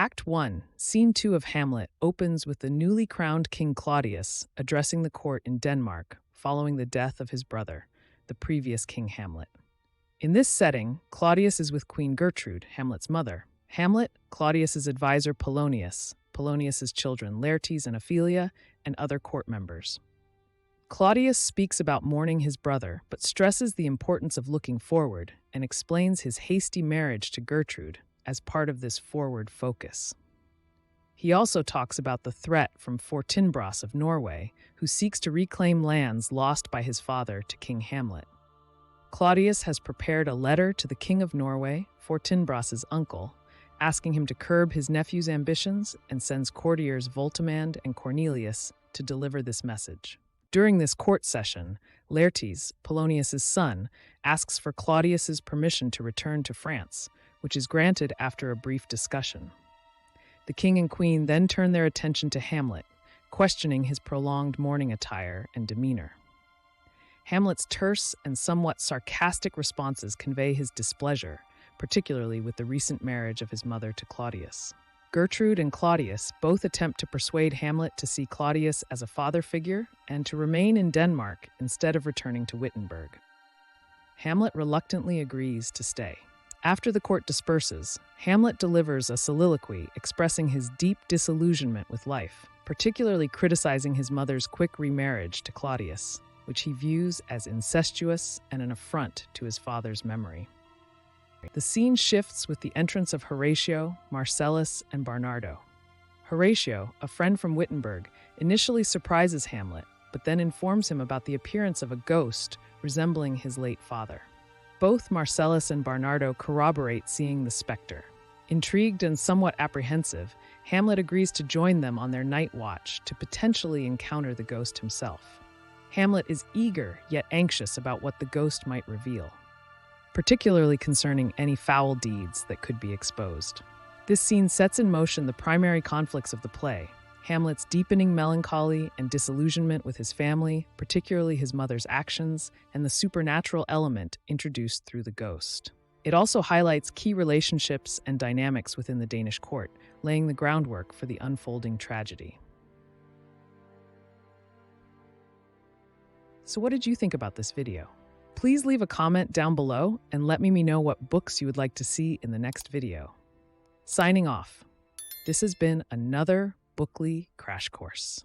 Act 1, Scene 2 of Hamlet, opens with the newly crowned King Claudius addressing the court in Denmark following the death of his brother, the previous King Hamlet. In this setting, Claudius is with Queen Gertrude, Hamlet's mother. Hamlet, Claudius's advisor Polonius, Polonius's children Laertes and Ophelia, and other court members. Claudius speaks about mourning his brother, but stresses the importance of looking forward and explains his hasty marriage to Gertrude as part of this forward focus. He also talks about the threat from Fortinbras of Norway, who seeks to reclaim lands lost by his father to King Hamlet. Claudius has prepared a letter to the King of Norway, Fortinbras's uncle, asking him to curb his nephew's ambitions, and sends courtiers Voltimand and Cornelius to deliver this message. During this court session, Laertes, Polonius's son, asks for Claudius's permission to return to France, which is granted after a brief discussion. The king and queen then turn their attention to Hamlet, questioning his prolonged mourning attire and demeanor. Hamlet's terse and somewhat sarcastic responses convey his displeasure, particularly with the recent marriage of his mother to Claudius. Gertrude and Claudius both attempt to persuade Hamlet to see Claudius as a father figure and to remain in Denmark instead of returning to Wittenberg. Hamlet reluctantly agrees to stay. After the court disperses, Hamlet delivers a soliloquy expressing his deep disillusionment with life, particularly criticizing his mother's quick remarriage to Claudius, which he views as incestuous and an affront to his father's memory. The scene shifts with the entrance of Horatio, Marcellus, and Bernardo. Horatio, a friend from Wittenberg, initially surprises Hamlet, but then informs him about the appearance of a ghost resembling his late father. Both Marcellus and Bernardo corroborate seeing the specter. Intrigued and somewhat apprehensive, Hamlet agrees to join them on their night watch to potentially encounter the ghost himself. Hamlet is eager yet anxious about what the ghost might reveal, particularly concerning any foul deeds that could be exposed. This scene sets in motion the primary conflicts of the play: Hamlet's deepening melancholy and disillusionment with his family, particularly his mother's actions, and the supernatural element introduced through the ghost. It also highlights key relationships and dynamics within the Danish court, laying the groundwork for the unfolding tragedy. So what did you think about this video? Please leave a comment down below and let me know what books you would like to see in the next video. Signing off. This has been another Bookly Crash Course.